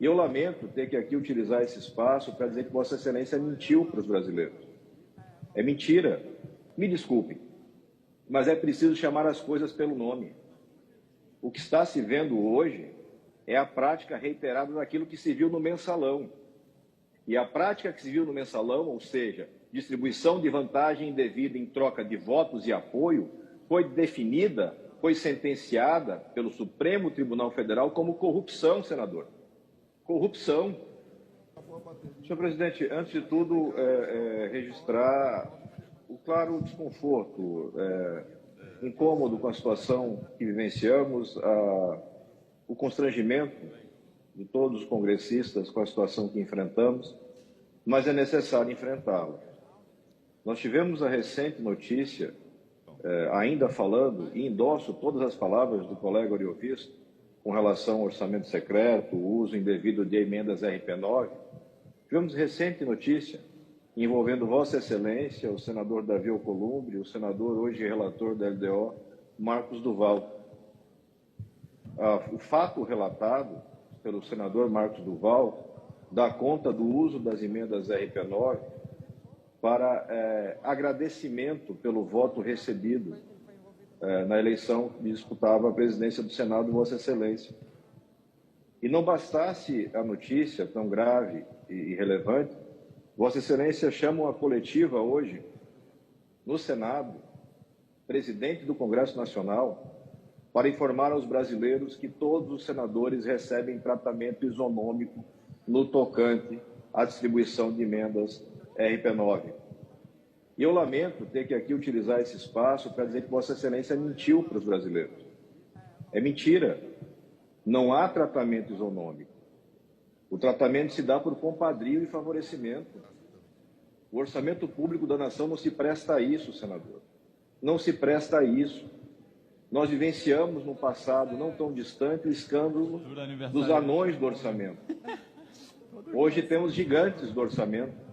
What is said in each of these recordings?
E eu lamento ter que aqui utilizar esse espaço para dizer que Vossa Excelência mentiu para os brasileiros. É mentira. Me desculpem, mas é preciso chamar as coisas pelo nome. O que está se vendo hoje é a prática reiterada daquilo que se viu no mensalão. E a prática que se viu no mensalão, ou seja, distribuição de vantagem indevida em troca de votos e apoio, foi definida, foi sentenciada pelo Supremo Tribunal Federal como corrupção, senador. Corrupção. Senhor presidente, antes de tudo, registrar o claro desconforto, incômodo com a situação que vivenciamos, o constrangimento de todos os congressistas com a situação que enfrentamos, mas é necessário enfrentá-la. Nós tivemos a recente notícia, ainda falando, e endosso todas as palavras do colega Oriovisto, com relação ao orçamento secreto, o uso indevido de emendas RP9, tivemos recente notícia envolvendo Vossa Excelência, o senador Davi Alcolumbre, o senador hoje relator da LDO, Marcos Duval. O fato relatado pelo senador Marcos Duval dá conta do uso das emendas RP9 para agradecimento pelo voto recebido na eleição que disputava a presidência do Senado, Vossa Excelência. E não bastasse a notícia tão grave e relevante, Vossa Excelência chama uma coletiva hoje no Senado, presidente do Congresso Nacional, para informar aos brasileiros que todos os senadores recebem tratamento isonômico no tocante à distribuição de emendas RP9. E eu lamento ter que aqui utilizar esse espaço para dizer que Vossa Excelência mentiu para os brasileiros. É mentira. Não há tratamento isonômico. O tratamento se dá por compadrio e favorecimento. O orçamento público da nação não se presta a isso, senador. Não se presta a isso. Nós vivenciamos no passado, não tão distante, o escândalo dos anões do orçamento. Hoje temos gigantes do orçamento.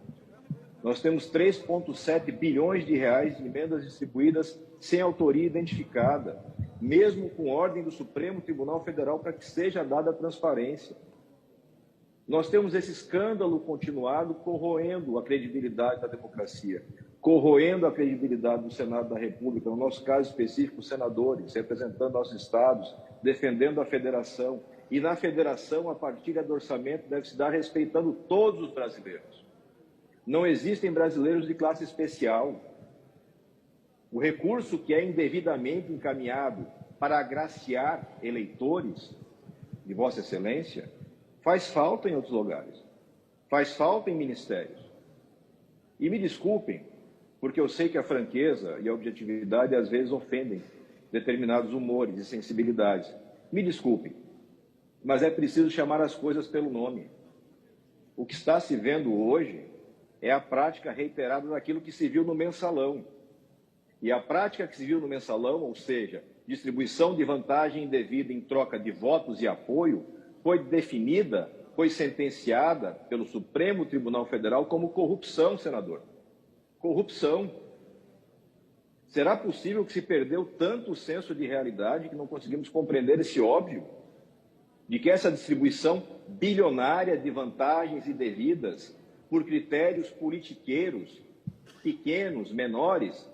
Nós temos 3,7 bilhões de reais de emendas distribuídas sem autoria identificada, mesmo com ordem do Supremo Tribunal Federal para que seja dada a transparência. Nós temos esse escândalo continuado corroendo a credibilidade da democracia, corroendo a credibilidade do Senado da República, no nosso caso específico, senadores, representando nossos estados, defendendo a federação. E na federação, a partilha do orçamento deve se dar respeitando todos os brasileiros. Não existem brasileiros de classe especial. O recurso que é indevidamente encaminhado para agraciar eleitores de Vossa Excelência faz falta em outros lugares, faz falta em ministérios. E me desculpem, porque eu sei que a franqueza e a objetividade às vezes ofendem determinados humores e sensibilidades. Me desculpem, mas é preciso chamar as coisas pelo nome. O que está se vendo hoje é a prática reiterada daquilo que se viu no mensalão. E a prática que se viu no mensalão, ou seja, distribuição de vantagem indevida em troca de votos e apoio, foi definida, foi sentenciada pelo Supremo Tribunal Federal como corrupção, senador. Corrupção. Será possível que se perdeu tanto o senso de realidade que não conseguimos compreender esse óbvio? De que essa distribuição bilionária de vantagens indevidas por critérios politiqueiros, pequenos, menores,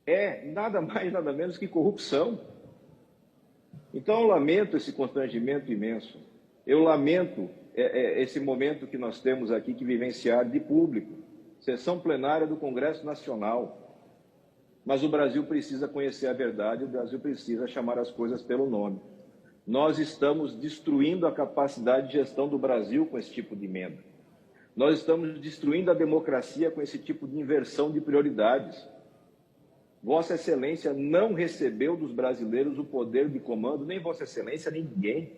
é nada mais, nada menos que corrupção. Então, eu lamento esse constrangimento imenso. Eu lamento esse momento que nós temos aqui que vivenciar de público, sessão plenária do Congresso Nacional. Mas o Brasil precisa conhecer a verdade, o Brasil precisa chamar as coisas pelo nome. Nós estamos destruindo a capacidade de gestão do Brasil com esse tipo de emenda. Nós estamos destruindo a democracia com esse tipo de inversão de prioridades. Vossa Excelência não recebeu dos brasileiros o poder de comando, nem Vossa Excelência, nem ninguém,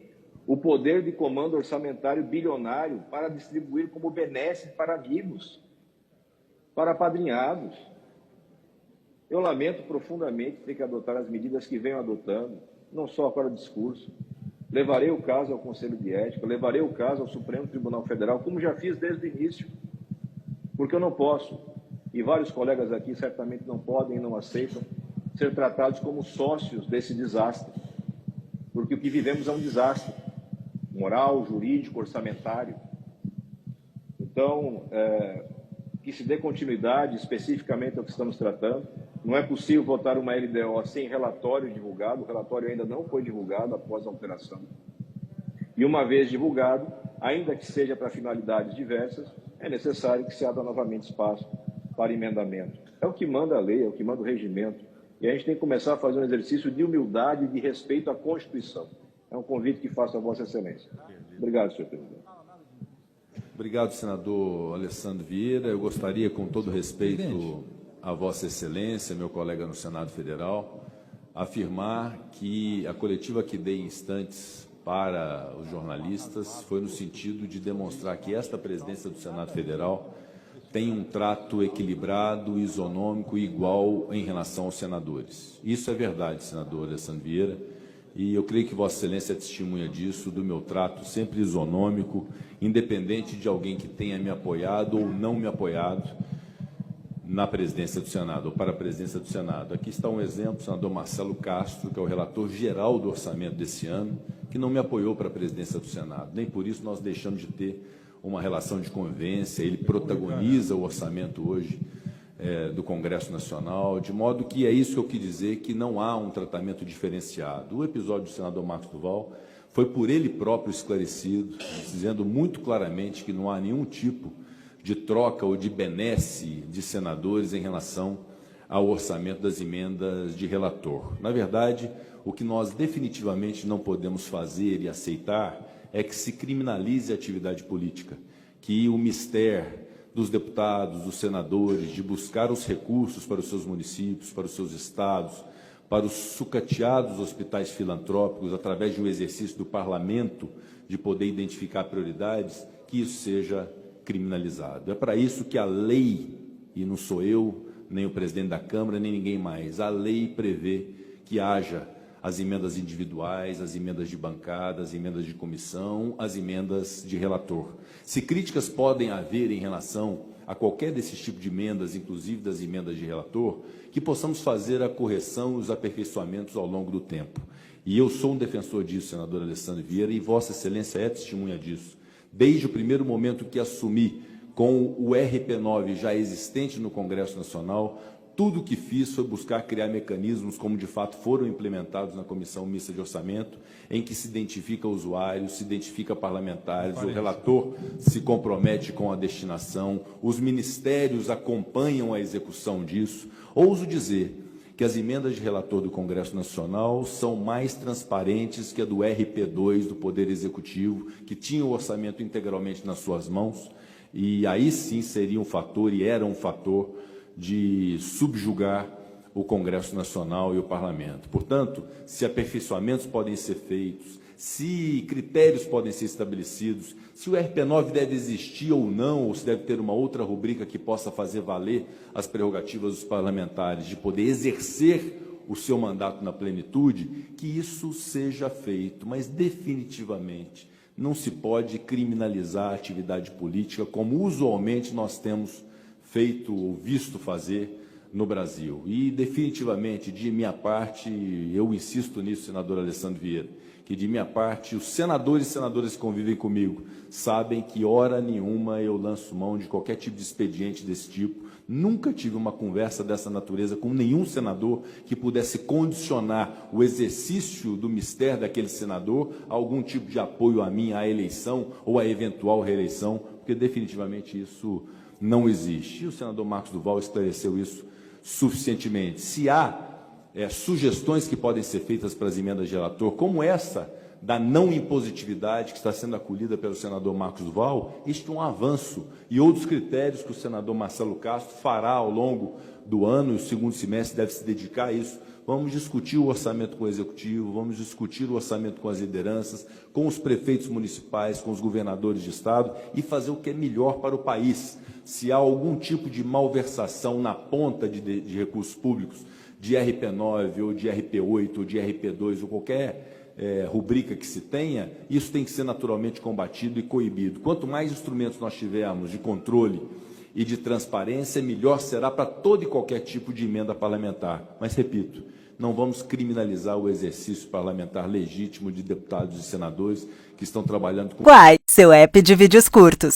o poder de comando orçamentário bilionário para distribuir como benesse para amigos, para apadrinhados. Eu lamento profundamente ter que adotar as medidas que venho adotando, não só para o discurso. Levarei o caso ao Conselho de Ética, levarei o caso ao Supremo Tribunal Federal, como já fiz desde o início, porque eu não posso, e vários colegas aqui certamente não podem e não aceitam, ser tratados como sócios desse desastre, porque o que vivemos é um desastre. moral, jurídico, orçamentário. Então, que se dê continuidade especificamente ao que estamos tratando. Não é possível votar uma LDO sem relatório divulgado, o relatório ainda não foi divulgado após a alteração. E uma vez divulgado, ainda que seja para finalidades diversas, é necessário que se abra novamente espaço para emendamento. É o que manda a lei, é o que manda o regimento. E a gente tem que começar a fazer um exercício de humildade e de respeito à Constituição. É um convite que faço a Vossa Excelência. Obrigado, senhor presidente. Obrigado, senador Alessandro Vieira. Eu gostaria, com todo respeito a Vossa Excelência, meu colega no Senado Federal, afirmar que a coletiva que dei em instantes para os jornalistas foi no sentido de demonstrar que esta presidência do Senado Federal tem um trato equilibrado, isonômico e igual em relação aos senadores. Isso é verdade, senador Alessandro Vieira, e eu creio que Vossa Excelência é testemunha disso, do meu trato sempre isonômico, independente de alguém que tenha me apoiado ou não me apoiado na presidência do Senado, ou para a presidência do Senado. Aqui está um exemplo, o senador Marcelo Castro, que é o relator geral do orçamento desse ano, que não me apoiou para a presidência do Senado. Nem por isso nós deixamos de ter uma relação de convivência. Ele protagoniza o orçamento hoje do Congresso Nacional, de modo que é isso que eu quis dizer, que não há um tratamento diferenciado. O episódio do senador Marcos Duval foi por ele próprio esclarecido, dizendo muito claramente que não há nenhum tipo de troca ou de benesse de senadores em relação ao orçamento das emendas de relator. Na verdade, o que nós definitivamente não podemos fazer e aceitar é que se criminalize a atividade política, que o mistério dos deputados, dos senadores, de buscar os recursos para os seus municípios, para os seus estados, para os sucateados hospitais filantrópicos, através de um exercício do parlamento de poder identificar prioridades, que isso seja criminalizado. É para isso que a lei, e não sou eu, nem o presidente da Câmara, nem ninguém mais, a lei prevê que haja as emendas individuais, as emendas de bancada, as emendas de comissão, as emendas de relator. Se críticas podem haver em relação a qualquer desses tipos de emendas, inclusive das emendas de relator, que possamos fazer a correção e os aperfeiçoamentos ao longo do tempo. E eu sou um defensor disso, senador Alessandro Vieira, e Vossa Excelência é testemunha disso. Desde o primeiro momento que assumi com o RP9 já existente no Congresso Nacional, tudo o que fiz foi buscar criar mecanismos, como de fato foram implementados na Comissão Mista de Orçamento, em que se identifica usuários, se identifica parlamentares, o relator se compromete com a destinação, os ministérios acompanham a execução disso. Ouso dizer que as emendas de relator do Congresso Nacional são mais transparentes que a do RP2 do Poder Executivo, que tinha o orçamento integralmente nas suas mãos, e aí sim seria um fator, e era um fator, de subjugar o Congresso Nacional e o Parlamento. Portanto, se aperfeiçoamentos podem ser feitos, se critérios podem ser estabelecidos, se o RP9 deve existir ou não, ou se deve ter uma outra rubrica que possa fazer valer as prerrogativas dos parlamentares de poder exercer o seu mandato na plenitude, que isso seja feito, mas definitivamente não se pode criminalizar a atividade política como usualmente nós temos feito ou visto fazer no Brasil. E, definitivamente, de minha parte, eu insisto nisso, senador Alessandro Vieira, que, de minha parte, os senadores e senadoras que convivem comigo sabem que, hora nenhuma, eu lanço mão de qualquer tipo de expediente desse tipo. Nunca tive uma conversa dessa natureza com nenhum senador que pudesse condicionar o exercício do mistério daquele senador a algum tipo de apoio a mim, à eleição ou à eventual reeleição, porque, definitivamente, isso não existe. E o senador Marcos Duval esclareceu isso suficientemente. Se há sugestões que podem ser feitas para as emendas de relator, como essa da não impositividade que está sendo acolhida pelo senador Marcos Duval, isto é um avanço. E outros critérios que o senador Marcelo Castro fará ao longo do ano, e o segundo semestre deve se dedicar a isso. Vamos discutir o orçamento com o Executivo, vamos discutir o orçamento com as lideranças, com os prefeitos municipais, com os governadores de Estado e fazer o que é melhor para o país. Se há algum tipo de malversação na ponta de recursos públicos, de RP9 ou de RP8 ou de RP2 ou qualquer rubrica que se tenha, isso tem que ser naturalmente combatido e coibido. Quanto mais instrumentos nós tivermos de controle e de transparência, melhor será para todo e qualquer tipo de emenda parlamentar. Mas, repito, não vamos criminalizar o exercício parlamentar legítimo de deputados e senadores que estão trabalhando com... Quai, seu app de vídeos curtos.